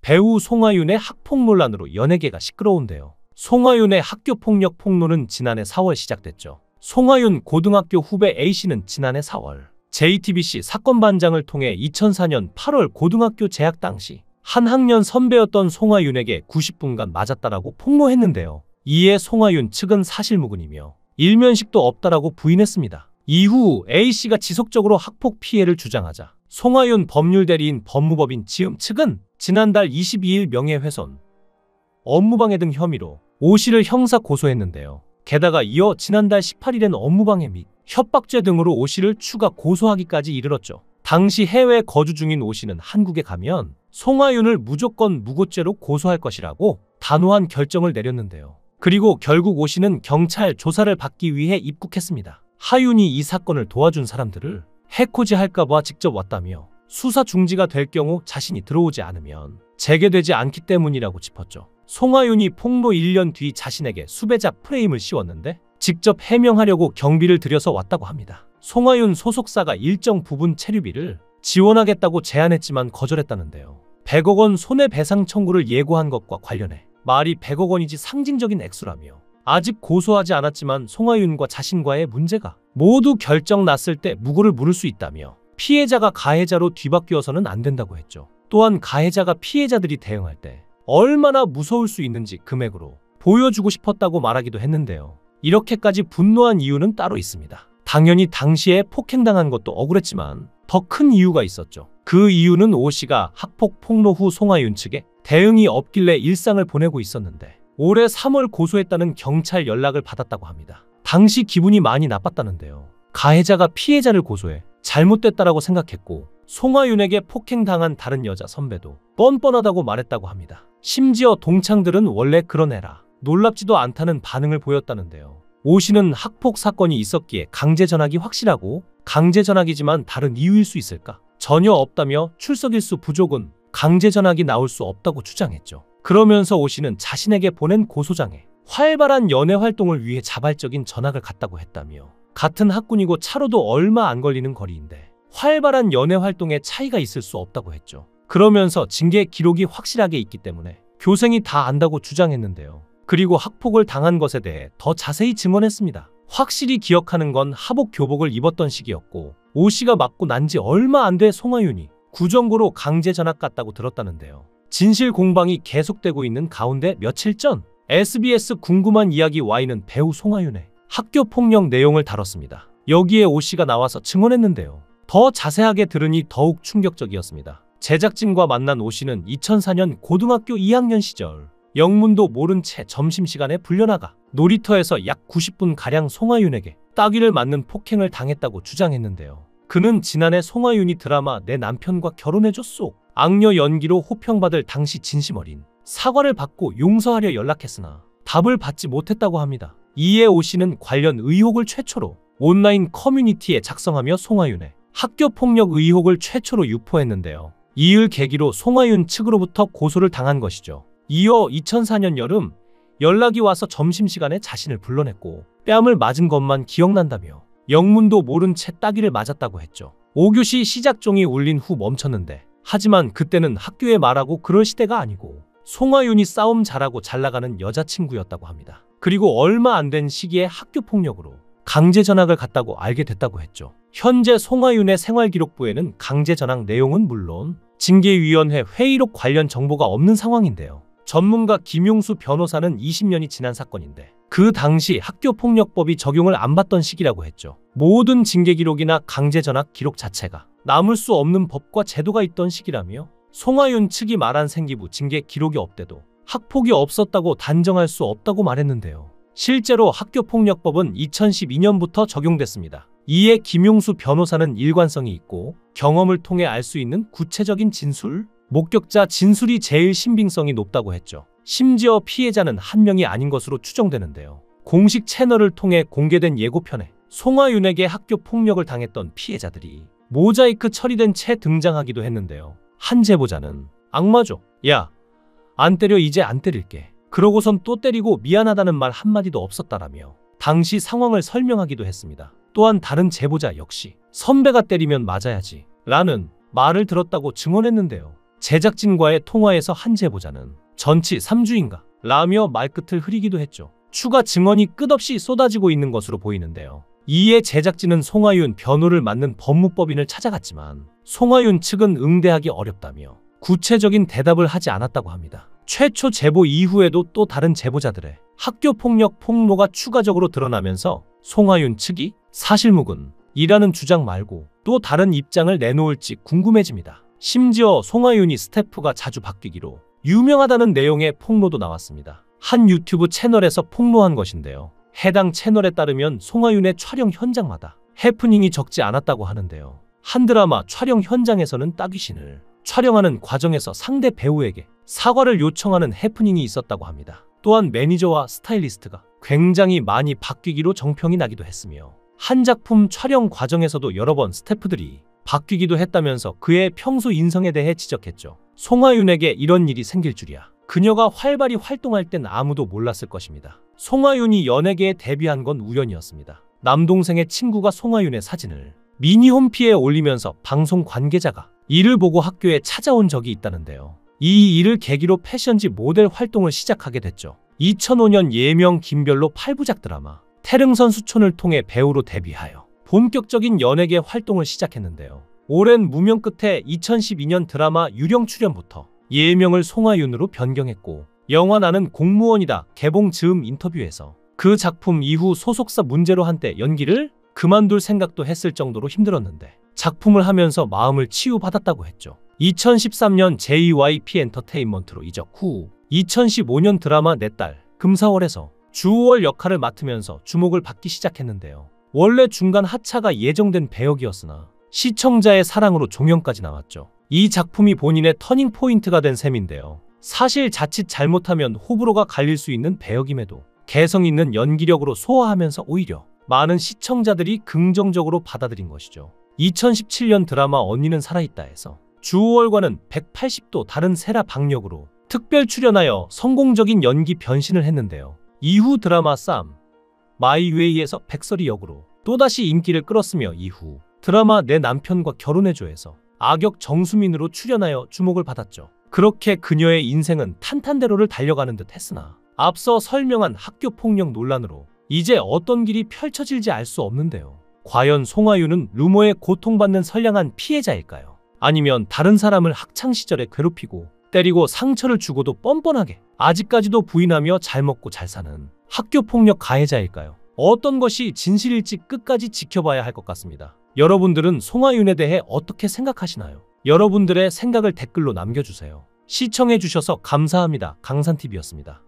배우 송하윤의 학폭 논란으로 연예계가 시끄러운데요. 송하윤의 학교폭력 폭로는 지난해 4월 시작됐죠. 송하윤 고등학교 후배 A씨는 지난해 4월 JTBC 사건 반장을 통해 2004년 8월 고등학교 재학 당시 한 학년 선배였던 송하윤에게 90분간 맞았다라고 폭로했는데요. 이에 송하윤 측은 사실무근이며 일면식도 없다라고 부인했습니다. 이후 A씨가 지속적으로 학폭 피해를 주장하자 송하윤 법률대리인 법무법인 지음 측은 지난달 22일 명예훼손, 업무방해 등 혐의로 O씨를 형사 고소했는데요. 게다가 이어 지난달 18일엔 업무방해 및 협박죄 등으로 O씨를 추가 고소하기까지 이르렀죠. 당시 해외 거주 중인 O씨는 한국에 가면 송하윤을 무조건 무고죄로 고소할 것이라고 단호한 결정을 내렸는데요. 그리고 결국 O씨는 경찰 조사를 받기 위해 입국했습니다. 하윤이 이 사건을 도와준 사람들을 해코지 할까봐 직접 왔다며 수사 중지가 될 경우 자신이 들어오지 않으면 재개되지 않기 때문이라고 짚었죠. 송하윤이 폭로 1년 뒤 자신에게 수배자 프레임을 씌웠는데 직접 해명하려고 경비를 들여서 왔다고 합니다. 송하윤 소속사가 일정 부분 체류비를 지원하겠다고 제안했지만 거절했다는데요. 100억 원 손해배상 청구를 예고한 것과 관련해 말이 100억 원이지 상징적인 액수라며 아직 고소하지 않았지만 송하윤과 자신과의 문제가 모두 결정 났을 때 무고를 물을 수 있다며 피해자가 가해자로 뒤바뀌어서는 안 된다고 했죠. 또한 가해자가 피해자들이 대응할 때 얼마나 무서울 수 있는지 금액으로 보여주고 싶었다고 말하기도 했는데요. 이렇게까지 분노한 이유는 따로 있습니다. 당연히 당시에 폭행당한 것도 억울했지만 더 큰 이유가 있었죠. 그 이유는 O씨가 학폭 폭로 후 송하윤 측에 대응이 없길래 일상을 보내고 있었는데 올해 3월 고소했다는 경찰 연락을 받았다고 합니다. 당시 기분이 많이 나빴다는데요. 가해자가 피해자를 고소해 잘못됐다라고 생각했고 송하윤에게 폭행당한 다른 여자 선배도 뻔뻔하다고 말했다고 합니다. 심지어 동창들은 원래 그런 애라 놀랍지도 않다는 반응을 보였다는데요. O씨는 학폭 사건이 있었기에 강제 전학이 확실하고 강제 전학이지만 다른 이유일 수 있을까? 전혀 없다며 출석일수 부족은 강제 전학이 나올 수 없다고 주장했죠. 그러면서 O씨는 자신에게 보낸 고소장에 활발한 연애 활동을 위해 자발적인 전학을 갔다고 했다며 같은 학군이고 차로도 얼마 안 걸리는 거리인데 활발한 연애 활동에 차이가 있을 수 없다고 했죠. 그러면서 징계 기록이 확실하게 있기 때문에 교생이 다 안다고 주장했는데요. 그리고 학폭을 당한 것에 대해 더 자세히 증언했습니다. 확실히 기억하는 건 하복 교복을 입었던 시기였고 O씨가 맞고 난 지 얼마 안 돼 송하윤이 구정고로 강제 전학 갔다고 들었다는데요. 진실 공방이 계속되고 있는 가운데 며칠 전 SBS 궁금한 이야기 Y는 배우 송하윤의 학교 폭력 내용을 다뤘습니다. 여기에 O씨가 나와서 증언했는데요. 더 자세하게 들으니 더욱 충격적이었습니다. 제작진과 만난 O씨는 2004년 고등학교 2학년 시절 영문도 모른 채 점심시간에 불려나가 놀이터에서 약 90분가량 송하윤에게 따귀를 맞는 폭행을 당했다고 주장했는데요. 그는 지난해 송하윤이 드라마 내 남편과 결혼해줘 속 악녀 연기로 호평받을 당시 진심 어린 사과를 받고 용서하려 연락했으나 답을 받지 못했다고 합니다. 이에 O씨는 관련 의혹을 최초로 온라인 커뮤니티에 작성하며 송하윤의 학교폭력 의혹을 최초로 유포했는데요. 이을 계기로 송하윤 측으로부터 고소를 당한 것이죠. 이어 2004년 여름 연락이 와서 점심시간에 자신을 불러냈고 뺨을 맞은 것만 기억난다며 영문도 모른 채 따귀를 맞았다고 했죠. 5교시 시작종이 울린 후 멈췄는데 하지만 그때는 학교에 말하고 그럴 시대가 아니고 송하윤이 싸움 잘하고 잘나가는 여자친구였다고 합니다. 그리고 얼마 안 된 시기에 학교폭력으로 강제 전학을 갔다고 알게 됐다고 했죠. 현재 송하윤의 생활기록부에는 강제 전학 내용은 물론 징계위원회 회의록 관련 정보가 없는 상황인데요. 전문가 김용수 변호사는 20년이 지난 사건인데 그 당시 학교폭력법이 적용을 안 받던 시기라고 했죠. 모든 징계기록이나 강제 전학 기록 자체가 남을 수 없는 법과 제도가 있던 시기라며 송하윤 측이 말한 생기부 징계 기록이 없대도 학폭이 없었다고 단정할 수 없다고 말했는데요. 실제로 학교폭력법은 2012년부터 적용됐습니다. 이에 김용수 변호사는 일관성이 있고 경험을 통해 알 수 있는 구체적인 진술, 목격자 진술이 제일 신빙성이 높다고 했죠. 심지어 피해자는 한 명이 아닌 것으로 추정되는데요. 공식 채널을 통해 공개된 예고편에 송하윤에게 학교 폭력을 당했던 피해자들이 모자이크 처리된 채 등장하기도 했는데요. 한 제보자는 악마죠. 야, 안 때려 이제 안 때릴게. 그러고선 또 때리고 미안하다는 말 한마디도 없었다라며 당시 상황을 설명하기도 했습니다. 또한 다른 제보자 역시 선배가 때리면 맞아야지 라는 말을 들었다고 증언했는데요. 제작진과의 통화에서 한 제보자는 전치 3주인가 라며 말끝을 흐리기도 했죠. 추가 증언이 끝없이 쏟아지고 있는 것으로 보이는데요. 이에 제작진은 송하윤 변호를 맡는 법무법인을 찾아갔지만 송하윤 측은 응대하기 어렵다며 구체적인 대답을 하지 않았다고 합니다. 최초 제보 이후에도 또 다른 제보자들의 학교폭력 폭로가 추가적으로 드러나면서 송하윤 측이 사실무근이라는 주장 말고 또 다른 입장을 내놓을지 궁금해집니다. 심지어 송하윤이 스태프가 자주 바뀌기로 유명하다는 내용의 폭로도 나왔습니다. 한 유튜브 채널에서 폭로한 것인데요. 해당 채널에 따르면 송하윤의 촬영 현장마다 해프닝이 적지 않았다고 하는데요. 한 드라마 촬영 현장에서는 따귀신을 촬영하는 과정에서 상대 배우에게 사과를 요청하는 해프닝이 있었다고 합니다. 또한 매니저와 스타일리스트가 굉장히 많이 바뀌기로 정평이 나기도 했으며 한 작품 촬영 과정에서도 여러 번 스태프들이 바뀌기도 했다면서 그의 평소 인성에 대해 지적했죠. 송하윤에게 이런 일이 생길 줄이야. 그녀가 활발히 활동할 땐 아무도 몰랐을 것입니다. 송하윤이 연예계에 데뷔한 건 우연이었습니다. 남동생의 친구가 송하윤의 사진을 미니홈피에 올리면서 방송 관계자가 이를 보고 학교에 찾아온 적이 있다는데요. 이 일을 계기로 패션지 모델 활동을 시작하게 됐죠. 2005년 예명 김별로 8부작 드라마 태릉선 수촌을 통해 배우로 데뷔하여 본격적인 연예계 활동을 시작했는데요. 오랜 무명 끝에 2012년 드라마 유령 출연부터 예명을 송하윤으로 변경했고 영화 나는 공무원이다 개봉 즈음 인터뷰에서 그 작품 이후 소속사 문제로 한때 연기를 그만둘 생각도 했을 정도로 힘들었는데 작품을 하면서 마음을 치유받았다고 했죠. 2013년 JYP 엔터테인먼트로 이적 후 2015년 드라마 내 딸 금사월에서 주호월 역할을 맡으면서 주목을 받기 시작했는데요. 원래 중간 하차가 예정된 배역이었으나 시청자의 사랑으로 종영까지 나왔죠. 이 작품이 본인의 터닝포인트가 된 셈인데요. 사실 자칫 잘못하면 호불호가 갈릴 수 있는 배역임에도 개성 있는 연기력으로 소화하면서 오히려 많은 시청자들이 긍정적으로 받아들인 것이죠. 2017년 드라마 언니는 살아있다에서 주호월과는 180도 다른 세라 박력으로 특별 출연하여 성공적인 연기 변신을 했는데요. 이후 드라마 쌈 마이웨이에서 백설이 역으로 또다시 인기를 끌었으며 이후 드라마 내 남편과 결혼해줘에서 악역 정수민으로 출연하여 주목을 받았죠. 그렇게 그녀의 인생은 탄탄대로를 달려가는 듯 했으나 앞서 설명한 학교폭력 논란으로 이제 어떤 길이 펼쳐질지 알 수 없는데요. 과연 송하윤은 루머에 고통받는 선량한 피해자일까요? 아니면 다른 사람을 학창시절에 괴롭히고 때리고 상처를 주고도 뻔뻔하게 아직까지도 부인하며 잘 먹고 잘 사는 학교폭력 가해자일까요? 어떤 것이 진실일지 끝까지 지켜봐야 할 것 같습니다. 여러분들은 송하윤에 대해 어떻게 생각하시나요? 여러분들의 생각을 댓글로 남겨주세요. 시청해주셔서 감사합니다. 강산TV였습니다.